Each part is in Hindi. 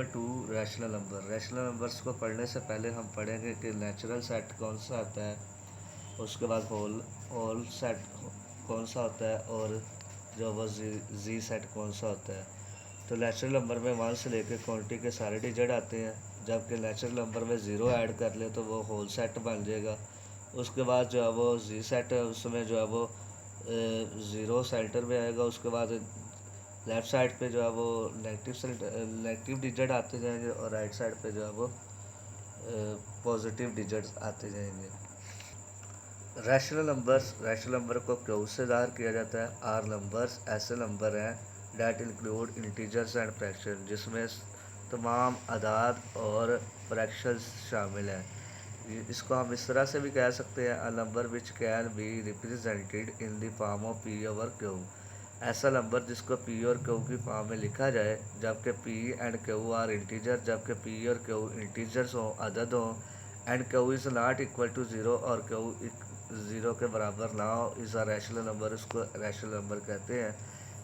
Number 2, rational number. Rational numbers को पढ़ने से पहले हम पढ़ेंगे कि नेचुरल सेट कौन सा आता है, उसके बाद होल होल सेट कौन सा होता है, और जो वो जी सेट कौन सा होता है। तो नेचुरल नंबर में 1 से लेकर क्वांटिटी के सारे डिजिट आते हैं, जबकि नेचुरल नंबर में 0 ऐड कर ले तो वो होल सेट बन जाएगा। उसके बाद जो है वो जी सेट है, उसमें जो है वो 0 सेंटर में आएगा। उसके बाद लेफ़्ट साइड पे जो है वो नेगेटिव डिजिट आते जाएंगे, और राइट साइड पे जो है वो पॉजिटिव डिजिट्स आते जाएंगे। रैशनल नंबर को क्यू से ज़ाहिर किया जाता है। आर नंबर्स ऐसे नंबर हैं that include integers and fraction, जिसमें तमाम अदाद और फ्रैक्शंस शामिल हैं। इसको हम इस तरह से भी कह सकते हैं, a number which can be represented in the form of P over Q. ऐसा नंबर जिसको पी और क्यू की फॉर्म में लिखा जाए, जबकि P and Q are integer, जबकि पी और क्यू इंटीजर्स हों, अदद हों, and Q is not equal to zero, और क्यू ज़ीरो के बराबर ना हो, इज़ अ रैशनल नंबर। इसको रैशनल नंबर कहते हैं।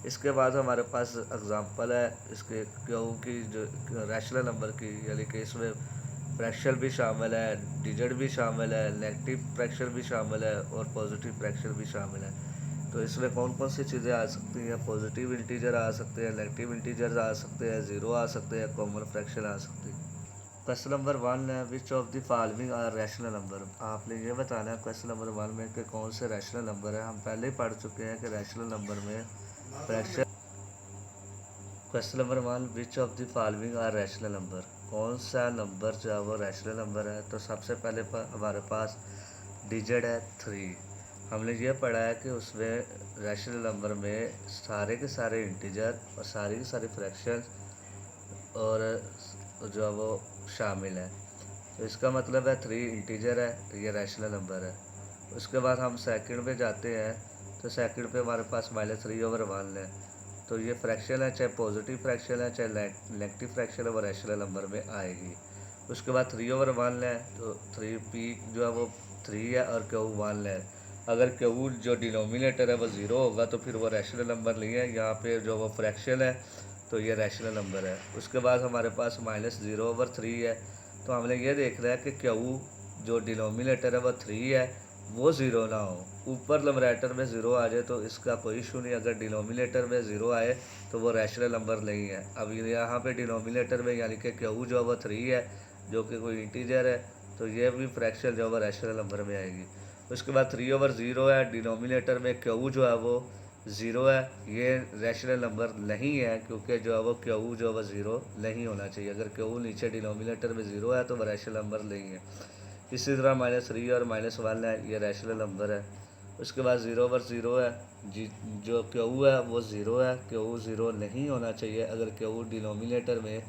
इसके बाद हमारे पास एग्जांपल है इसके क्यू की, जो रैशनल नंबर की, यानी कि इसमें फ्रैक्शन भी शामिल है, डिजिट भी शामिल है, नेगेटिव फ्रैक्शन भी शामिल है, और पॉजिटिव फ्रैक्शन भी शामिल है। तो इसमें कौन कौन सी चीज़ें आ सकती हैं? पॉजिटिव इंटीजर आ सकते हैं, नेगेटिव इंटीजर आ सकते हैं, ज़ीरो आ सकते हैं, कॉमन फ्रैक्शन आ सकती है। क्वेश्चन नंबर 1 है, which of the following are rational number. आपने ये बताना है क्वेश्चन नंबर 1 में कि कौन से रैशनल नंबर है। हम पहले ही पढ़ चुके हैं कि रैशनल नंबर में fraction. Question number 1, which of the following are rational number. कौन सा नंबर जो है वो रैशनल नंबर है? तो सबसे पहले हमारे पास डिजिट है 3। हमने ये पढ़ा है कि उसमें रैशनल नंबर में सारे के सारे इंटीजर और सारी की सारी फ्रैक्शन और जो है वो शामिल है। तो इसका मतलब है 3 इंटीजर है, तो ये रैशनल नंबर है। उसके बाद हम सेकंड पे जाते हैं, तो सेकंड पे हमारे पास -3/1 है। तो ये फ्रैक्शन है, चाहे पॉजिटिव फ्रैक्शन है चाहे नेगेटिव फ्रैक्शन है, वो रैशनल नंबर में आएगी। उसके बाद 3/1 है, तो 3p जो है वो 3 है और क्यू 1 है। अगर क्यू जो डिनोमिनेटर है वो 0 होगा तो फिर वो रैशनल नंबर नहीं है। यहाँ पे जो वो फ्रैक्शन है तो ये रैशनल नंबर है। उसके बाद हमारे पास -0/3 है, तो हमने ये देखना है कि क्यू जो डिनोमिनेटर है वो 3 है, वो 0 ना हो। ऊपर नंबरेटर में 0 आ जाए तो इसका कोई इशू नहीं। अगर डिनोमिनेटर में 0 आए तो वो रैशनल नंबर नहीं है। अब यहाँ पे डिनोमिनेटर में यानी कि क्यू जो है वो 3 है, जो कि कोई इंटीजर है, तो ये भी फ्रैक्शन जो है वो रैशनल नंबर में आएगी। उसके बाद 3/0 है, डिनोमिनेटर में क्यू जो है वो 0 है, ये रैशनल नंबर नहीं है, क्योंकि जो है वो क्यू जो है वो 0 नहीं होना चाहिए। अगर क्यू नीचे डिनोमिनेटर में 0 है तो वो रैशनल नंबर नहीं है। इसी तरह -3 और -1 है, ये रैशनल नंबर है। उसके बाद 0/0 है, जी जो क्यू है वो 0 है, क्यू 0 नहीं होना चाहिए। अगर क्यू डिनोमिनेटर में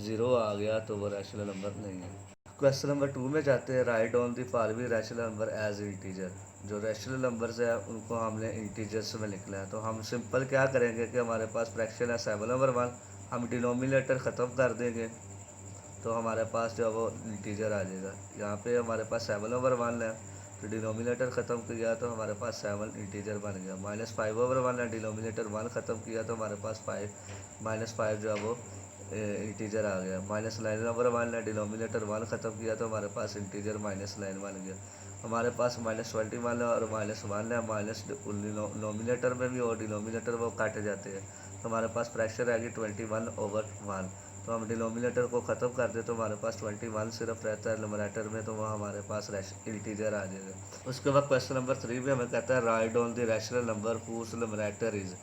0 आ गया तो वो रैशनल नंबर नहीं है। क्वेश्चन नंबर 2 में जाते हैं, write on the following rational number as integer. जो रैशनल नंबर्स है उनको हमने इंटीजर्स में लिखना है। तो हम सिंपल क्या करेंगे कि हमारे पास फ्रैक्शन है 7/1, हम डिनोमिनेटर ख़त्म कर देंगे तो हमारे पास जो है वो इंटीजर आ जाएगा। यहाँ पे हमारे पास 7/1 है, तो डिनोमिनेटर ख़त्म किया तो हमारे पास 7 इंटीजर बन गया। -5/1 है, डिनोमिनेटर 1 ख़त्म किया तो हमारे पास 5 जो है वो इंटीजर आ गया। -9/1 है, डिनोमिनेटर 1 ख़त्म किया तो हमारे पास इंटीजर -9 बन गया। हमारे पास -21 है और -1 है, माइनस नोमिनेटर में भी और डिनोमिनेटर वो काटे जाते हैं, तो हमारे पास फ्रैक्शन आएगी 21/1। तो हम डिनोमिनेटर को ख़त्म कर दे तो हमारे पास 21 सिर्फ रहता है न्यूमरेटर में, तो वहाँ हमारे पास इंटीजर आ जाएगा। उसके बाद क्वेश्चन नंबर 3 में हमें कहता है, write on the rational number whose numerator is.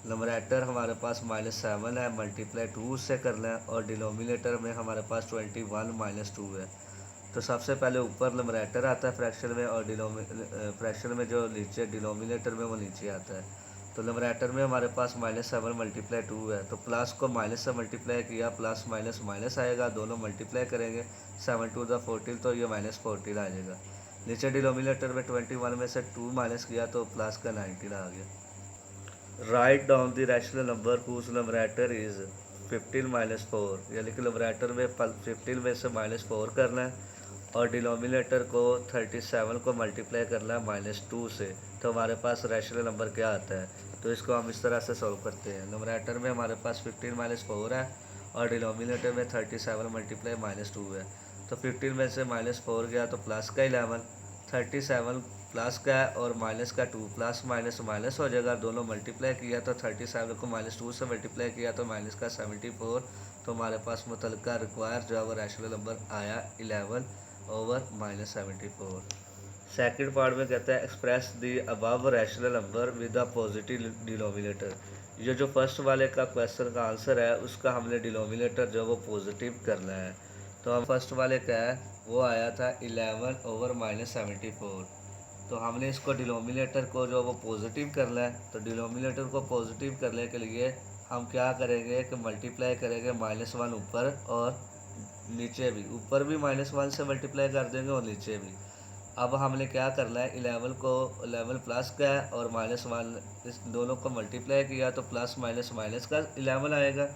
Numerator हमारे पास -7 है, मल्टीप्लाई 2 से करना है, और डिनोमिनेटर में हमारे पास 21 -2 है। तो सबसे पहले ऊपर न्यूमरेटर आता है फ्रैक्शन में, और फ्रैक्शन में जो नीचे डिनोमिनेटर में वो नीचे आता है। तो न्यूमरेटर में हमारे पास -7 × 2 है, तो प्लस को माइनस से मल्टीप्लाई किया, प्लस माइनस माइनस आएगा, दोनों मल्टीप्लाई करेंगे, 7 × 2 = 14, तो ये -14 आ जाएगा। नीचे डिनोमिनेटर में 21 में से 2 माइनस किया तो प्लस का 19 आ गया। Write down the rational number whose numerator is 15 - 4, यानी कि न्यूमरेटर में 15 में से -4 करना है, और डिनोमिनेटर को 37 को मल्टीप्लाई करना है -2 से, तो हमारे पास रैशनल नंबर क्या आता है। तो इसको हम इस तरह से सॉल्व करते हैं। न्यूमरेटर में हमारे पास 15 - 4 है, और डिनोमिनेटर में 37 मल्टीप्लाई -2 है। तो 15 में से -4 गया तो प्लस का 11, 37 प्लस का और माइनस का 2, प्लस माइनस माइनस हो जाएगा, दोनों मल्टीप्लाई किया तो 37 को -2 से मल्टीप्लाई किया तो माइनस का 74। तो हमारे पास मुतलका रिक्वायर जो है वो रैशनल नंबर आया 11/-74। सेकंड पार्ट में कहता है express the above rational number with a positive denominator. ये जो फर्स्ट वाले का क्वेश्चन का आंसर है उसका हमने डिनोमिनेटर जो वो पॉजिटिव करना है। तो हम फर्स्ट वाले का है वो आया था 11/-74। तो हमने इसको डिनोमिनेटर को जो वो पॉजिटिव करना है। तो डिनोमिनेटर को पॉजिटिव करने के लिए हम क्या करेंगे कि मल्टीप्लाई करेंगे -1 ऊपर और नीचे भी, ऊपर भी -1 से मल्टीप्लाई कर देंगे और नीचे भी। अब हमने क्या करना है 11 प्लस का है और -1 इस दोनों को मल्टीप्लाई किया तो प्लस माइनस माइनस का 11 आएगा।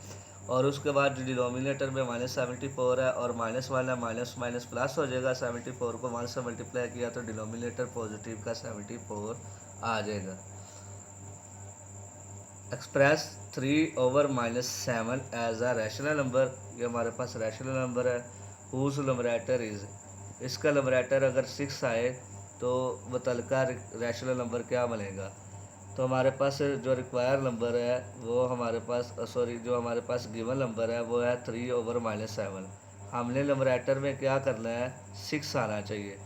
और उसके बाद जो डिनोमिनेटर में -74 है और -1 है, माइनस माइनस प्लस हो जाएगा। 74 को 1 से मल्टीप्लाई किया तो डिनोमिनेटर पॉजिटिव का 74 आ जाएगा। Express 3/-7 as a rational number. ये हमारे पास रैशनल नंबर है हुज नुमरेटर इज़। इसका नुमरेटर अगर 6 आए तो मुतलका रैशनल नंबर क्या बनेगा। तो हमारे पास जो रिक्वायर नंबर है वो हमारे पास जो हमारे पास गिवन नंबर है वो है 3/-7। हमने नुमरेटर में क्या करना है 6 आना चाहिए।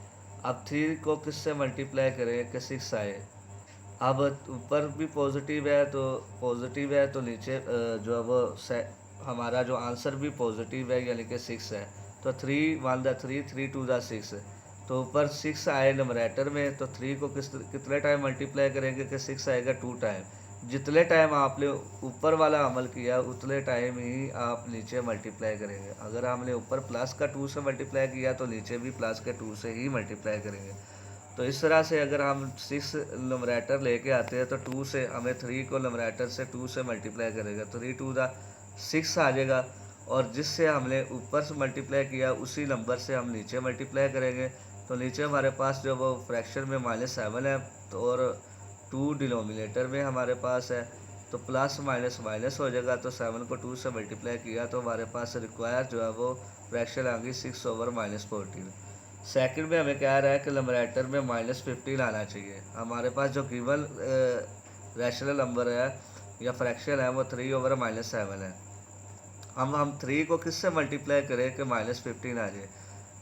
अब 3 को किससे मल्टीप्लाई करें कि 6 आए। अब ऊपर भी पॉजिटिव है तो नीचे जो है वो हमारा जो आंसर भी पॉजिटिव है यानी कि 6 है। तो 3 1 3 3 2 6। तो ऊपर 6 आए नंबरेटर में तो 3 को कितने टाइम मल्टीप्लाई करेंगे कि 6 आएगा 2 टाइम। जितने टाइम आपने ऊपर वाला अमल किया उतने टाइम ही आप नीचे मल्टीप्लाई करेंगे। अगर हमने ऊपर प्लस का 2 से मल्टीप्लाई किया तो नीचे भी प्लस के 2 से ही मल्टीप्लाई करेंगे। तो इस तरह से अगर हम 6 नंबरेटर लेके आते हैं तो 2 से हमें 3 को नंबरेटर से 2 से मल्टीप्लाई करेगा तो 3 2 6 आ जाएगा। और जिससे हमने ऊपर से मल्टीप्लाई किया उसी नंबर से हम नीचे मल्टीप्लाई करेंगे। तो नीचे हमारे पास जो वो फ्रैक्शन में -7 है तो और 2 डिनोमिनेटर में हमारे पास है तो प्लस माइनस माइनस हो जाएगा। तो 7 को 2 से मल्टीप्लाई किया तो हमारे पास रिक्वायर जो है वो फ्रैक्शन आ गई 6/-14। सेकंड में हमें क्या रहा है कि नंबरेटर में -15 आना चाहिए। हमारे पास जो गिवन रैशनल नंबर है या फ्रैक्शन है वो 3/-7 है। हम 3 को किससे मल्टीप्लाई करें कि -15 आ जाए।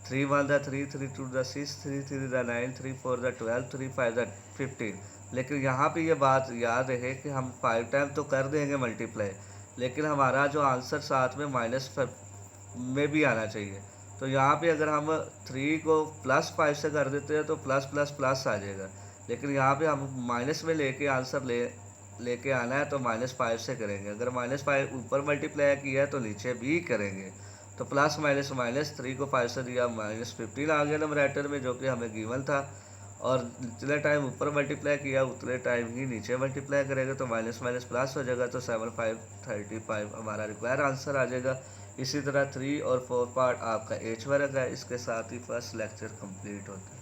3 1 3 3 2 6 3 3 9 3 4 12 3 5 15। लेकिन यहाँ पे ये बात याद रहे कि हम 5 टाइम तो कर देंगे मल्टीप्लाई, लेकिन हमारा जो आंसर साथ में माइनस में भी आना चाहिए। तो यहाँ पे अगर हम 3 को +5 से कर देते हैं तो प्लस प्लस प्लस आ जाएगा। लेकिन यहाँ पे हम माइनस में लेके आंसर लेके आना है तो -5 से करेंगे। अगर -5 ऊपर मल्टीप्लाई किया है तो नीचे भी करेंगे। तो प्लस माइनस माइनस 3 को 5 से दिया -15 आ गया नंबरेटर में जो कि हमें गिवन था। और जितने टाइम ऊपर मल्टीप्लाई किया उतने टाइम ही नीचे मल्टीप्लाई करेंगे तो माइनस माइनस प्लस हो जाएगा। तो 7 5 35 हमारा रिक्वायर आंसर आ जाएगा। इसी तरह 3 और 4 पार्ट आपका एज वर्क है। इसके साथ ही फर्स्ट लेक्चर कंप्लीट होता है।